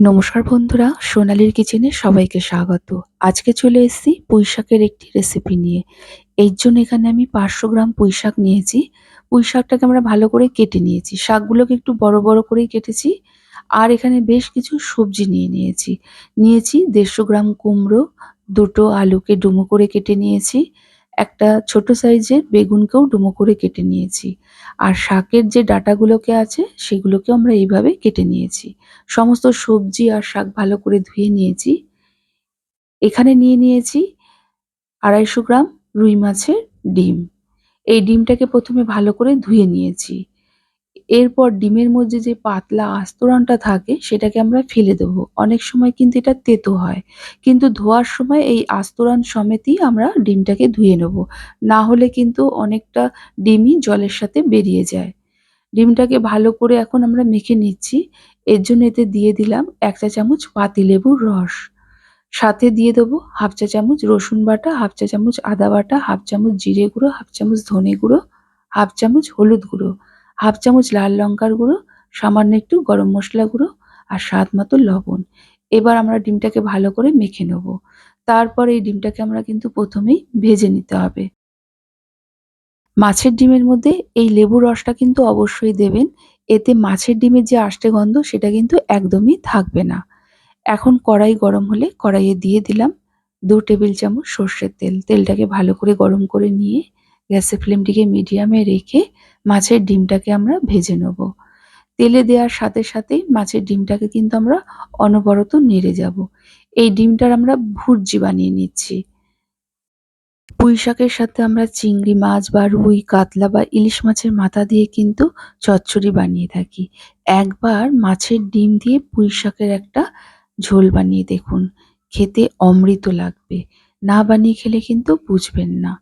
নমস্কার বন্ধুরা, সোনালীর কিচেনে সবাইকে স্বাগত। আজকে চলে এসেছি পুঁইশাকের একটি রেসিপি নিয়ে। এর জন্য এখানে আমি 500 গ্রাম পুঁইশাক নিয়েছি। পুঁইশাকটাকে আমরা ভালো করে কেটে নিয়েছি। শাকগুলোকে একটু বড় বড় করেই কেটেছি। আর এখানে বেশ কিছু সবজি নিয়েছি। 150 গ্রাম কুমড়ো, দুটো আলুকে ডুমো করে কেটে নিয়েছি। একটা ছোট সাইজের বেগুনকেও ডুমো করে কেটে নিয়েছি। আর শাকের যে ডাঁটাগুলোকে আছে সেগুলোকেও আমরা এইভাবে কেটে নিয়েছি। সমস্ত সবজি আর শাক ভালো করে ধুয়ে নিয়েছি। এখানে নিয়েছি 250 গ্রাম রুই মাছের ডিম। এই ডিমটাকে প্রথমে ভালো করে ধুয়ে নিয়েছি। এরপর ডিমের মধ্যে যে পাতলা আস্তরণটা থাকে সেটাকে আমরা ফেলে দেবো। অনেক সময় কিন্তু এটা তেতো হয়। কিন্তু ধোয়ার সময় এই আস্তরণ সমেতই আমরা ডিমটাকে ধুয়ে নেব। না হলে কিন্তু অনেকটা ডিমই জলের সাথে বেরিয়ে যায়। ডিমটাকে ভালো করে এখন আমরা মেখে নিচ্ছি। এর জন্য এতে দিয়ে দিলাম 1 চা চামচ পাতিলেবুর রস। সাথে দিয়ে দেবো 1/2 চা চামচ রসুন বাটা, 1/2 চা চামচ আদা বাটা, 1/2 চামচ জিরে গুঁড়ো, 1/2 চামচ ধনে গুঁড়ো, 1/2 চামচ হলুদ গুঁড়ো, 1/2 চামচ লাল লঙ্কার গুঁড়ো, সামান্য একটু গরম মসলা গুঁড়ো আর স্বাদ মতো লবণ। এবার আমরা ডিমটাকে ভালো করে মেখে নেব। তারপর এই ডিমটাকে আমরা কিন্তু প্রথমেই ভেজে নিতে হবে। মাছের ডিমের মধ্যে এই লেবুর রসটা কিন্তু অবশ্যই দেবেন। এতে মাছের ডিমের যে আষ্টে গন্ধ সেটা কিন্তু একদমই থাকবে না। এখন কড়াই গরম হলে কড়াইয়ে দিয়ে দিলাম 2 টেবিল চামচ সর্ষের তেল। তেলটাকে ভালো করে গরম করে নিয়ে গ্যাসের ফ্লেমটিকে মিডিয়ামে রেখে মাছের ডিমটাকে আমরা ভেজে নেব। তেলে দেওয়ার সাথে সাথেই মাছের ডিমটাকে কিন্তু আমরা অনবরত নেড়ে যাব। এই ডিমটার আমরা ভুর্জি বানিয়ে নিচ্ছি। পুঁইশাকের সাথে আমরা চিংড়ি মাছ বা রুই, কাতলা বা ইলিশ মাছের মাথা দিয়ে কিন্তু চচ্চড়ি বানিয়ে থাকি। একবার মাছের ডিম দিয়ে পুঁইশাকের একটা ঝোল বানিয়ে দেখুন। খেতে অমৃত লাগবে। না বানিয়ে খেলে কিন্তু বুঝবেন না।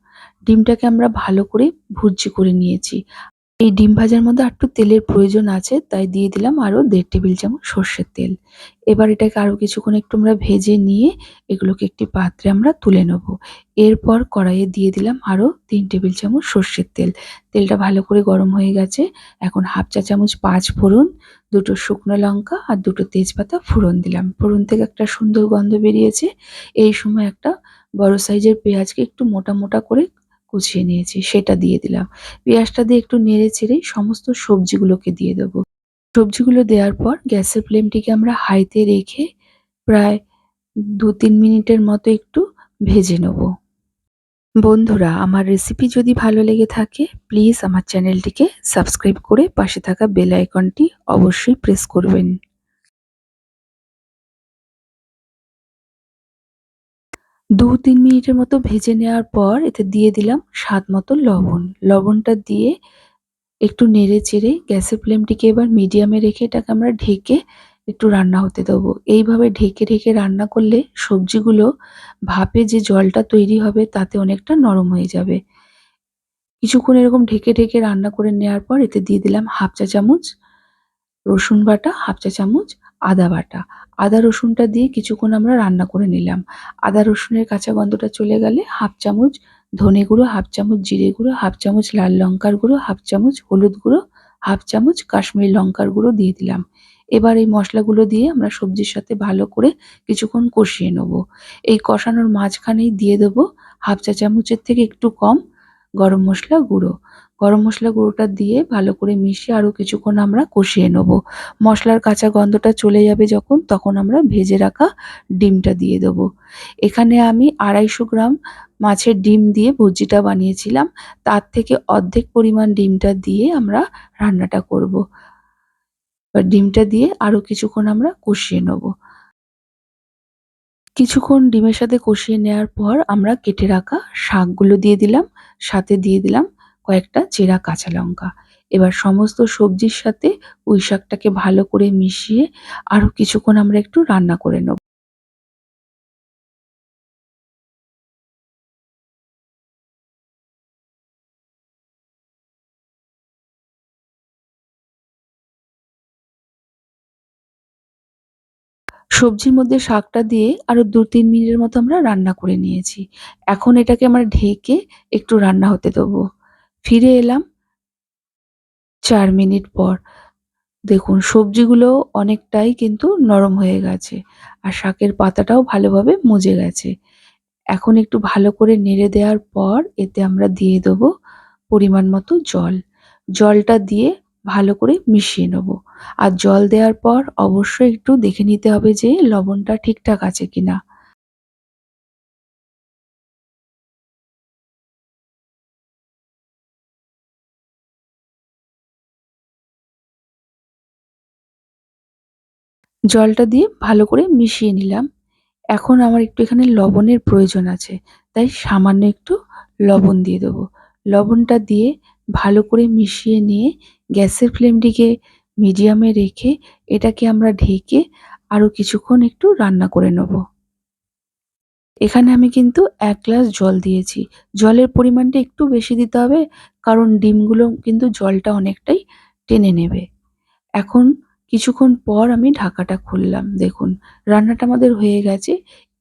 ডিমটাকে আমরা ভালো করে ভুর্জি করে নিয়েছি। এই ডিম ভাজার মধ্যে আরেকটু তেলের প্রয়োজন আছে, তাই দিয়ে দিলাম আরো 1.5 টেবিল চামচ সর্ষের তেল। এবার এটাকে আরো কিছুক্ষণ একটু আমরা ভেজে নিয়ে এগুলোকে একটি পাত্রে আমরা তুলে নেব। এরপর কড়াইয়ে দিয়ে দিলাম আরো 3 টেবিল চামচ সর্ষের তেল। তেলটা ভালো করে গরম হয়ে গেছে। এখন 1/2 চা চামচ 5 ফোড়ন, 2টো শুকনো লঙ্কা আর 2টো তেজপাতা ফোড়ন দিলাম। ফোড়ন থেকে একটা সুন্দর গন্ধ বেরিয়েছে। এই সময় একটা বড় সাইজের পেঁয়াজকে একটু মোটা মোটা করে কুচিয়ে নিয়েছি, সেটা দিয়ে দিলাম। পেঁয়াজটা দিয়ে একটু নেড়ে চেড়ে সমস্ত সবজিগুলোকে দিয়ে দেবো। সবজিগুলো দেওয়ার পর গ্যাসের ফ্লেমটিকে আমরা হাইতে রেখে প্রায় 2-3 মিনিটের মতো একটু ভেজে নেব। বন্ধুরা, আমার রেসিপি যদি ভালো লেগে থাকে প্লিজ আমার চ্যানেলটিকে সাবস্ক্রাইব করে পাশে থাকা বেল আইকনটি অবশ্যই প্রেস করবেন। 2-3 মিনিটের মতো ভেজে নেওয়ার পর এতে দিয়ে দিলাম স্বাদ মতো লবণ। লবণটা দিয়ে একটু নেড়ে চেড়ে গ্যাসের ফ্লেমটিকে এবার মিডিয়ামে রেখে এটাকে আমরা ঢেকে একটু রান্না হতে দেবো। এইভাবে ঢেকে ঢেকে রান্না করলে সবজিগুলো ভাপে যে জলটা তৈরি হবে তাতে অনেকটা নরম হয়ে যাবে। কিছুক্ষণ এরকম ঢেকে ঢেকে রান্না করে নেওয়ার পর এতে দিয়ে দিলাম 1/2 চা চামচ রসুন বাটা, 1/2 চা চামচ আদা বাটা। আদা রসুনটা দিয়ে কিছুক্ষণ আমরা রান্না করে নিলাম। আদা রসুনের কাঁচা গন্ধটা চলে গেলে 1/2 চামচ ধনে গুঁড়ো, 1/2 চামচ জিরে গুঁড়ো, 1/2 চামচ লাল লঙ্কার গুঁড়ো, 1/2 চামচ হলুদ গুঁড়ো, 1/2 চামচ কাশ্মীরি লঙ্কার গুঁড়ো দিয়ে দিলাম। এবার এই মশলাগুলো দিয়ে আমরা সবজির সাথে ভালো করে কিছুক্ষণ কষিয়ে নেব। এই কষানোর মাঝখানেই দিয়ে দেবো 1/2 চা চামচের থেকে একটু কম গরম মসলা গুঁড়ো। গরম মসলা গুঁড়োটা দিয়ে ভালো করে মিশিয়ে আরো কিছুক্ষণ আমরা কষিয়ে নেব। মশলার কাঁচা গন্ধটা চলে যাবে যখন, তখন আমরা ভেজে রাখা ডিমটা দিয়ে দেবো। এখানে আমি 250 গ্রাম মাছের ডিম দিয়ে ভুজিটা বানিয়েছিলাম। তার থেকে অর্ধেক পরিমাণ ডিমটা দিয়ে আমরা রান্নাটা করব। এবার ডিমটা দিয়ে আরো কিছুক্ষণ আমরা কষিয়ে নেব। কিছুক্ষণ ডিমের সাথে কষিয়ে নেওয়ার পর আমরা কেটে রাখা শাকগুলো দিয়ে দিলাম। সাথে দিয়ে দিলাম কয়েকটা চেরা কাঁচা লঙ্কা। এবার সমস্ত সবজির সাথে পুঁই শাকটাকে ভালো করে মিশিয়ে আরো কিছুক্ষণ আমরা একটু রান্না করে নেব। সবজির মধ্যে শাকটা দিয়ে আরো 2-3 মিনিটের মতো আমরা রান্না করে নিয়েছি। এখন এটাকে আমরা ঢেকে একটু রান্না হতে দেবো। ফিরে এলাম 4 মিনিট পর। দেখুন সবজিগুলোও অনেকটাই কিন্তু নরম হয়ে গেছে। আর শাকের পাতাটাও ভালোভাবে মজে গেছে। এখন একটু ভালো করে নেড়ে দেওয়ার পর এতে আমরা দিয়ে দেবো পরিমাণ মতো জল। জলটা দিয়ে ভালো করে মিশিয়ে নেবো। আর জল দেওয়ার পর অবশ্যই একটু দেখে নিতে হবে যে লবণটা ঠিকঠাক আছে কিনা। জলটা দিয়ে ভালো করে মিশিয়ে নিলাম। এখন আমার একটু এখানে লবণের প্রয়োজন আছে। তাই সামান্য একটু লবণ দিয়ে দেবো। লবণটা দিয়ে ভালো করে মিশিয়ে নিয়ে গ্যাসের ফ্লেমটিকে মিডিয়ামে রেখে এটাকে আমরা ঢেকে আরো কিছুক্ষণ একটু রান্না করে নেব। এখানে আমি কিন্তু ১ গ্লাস জল দিয়েছি। জলের পরিমাণটা একটু বেশি দিতে হবে, কারণ ডিমগুলো কিন্তু জলটা অনেকটাই টেনে নেবে। এখন কিছুক্ষণ পর আমি ঢাকাটা খুললাম। দেখুন রান্নাটা আমাদের হয়ে গেছে।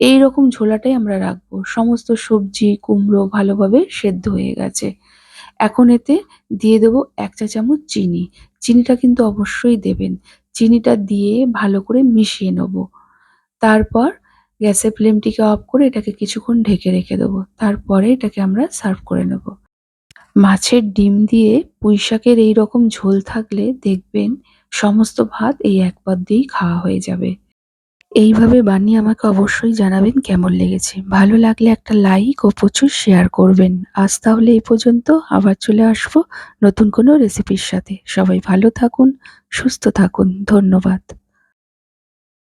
এইরকম ঝোলাটাই আমরা রাখবো। সমস্ত সবজি, কুমড়ো ভালোভাবে সেদ্ধ হয়ে গেছে। এখন এতে দিয়ে দেবো ১ চা চামচ চিনি। চিনিটা কিন্তু অবশ্যই দেবেন। চিনিটা দিয়ে ভালো করে মিশিয়ে নেবো। তারপর গ্যাসের ফ্লেমটিকে অফ করে এটাকে কিছুক্ষণ ঢেকে রেখে দেবো। তারপরে এটাকে আমরা সার্ভ করে নেব। মাছের ডিম দিয়ে পুঁইশাকের এইরকম ঝোল থাকলে দেখবেন সমস্ত ভাত এই এক পাত দিয়েই খাওয়া হয়ে যাবে। এইভাবে বানিয়ে আমাকে অবশ্যই জানাবেন কেমন লেগেছে। ভালো লাগলে একটা লাইক ও প্রচুর শেয়ার করবেন। আজ তাহলে এই পর্যন্ত, আবার চলে আসবো নতুন কোনো রেসিপির সাথে। সবাই ভালো থাকুন, সুস্থ থাকুন। ধন্যবাদ।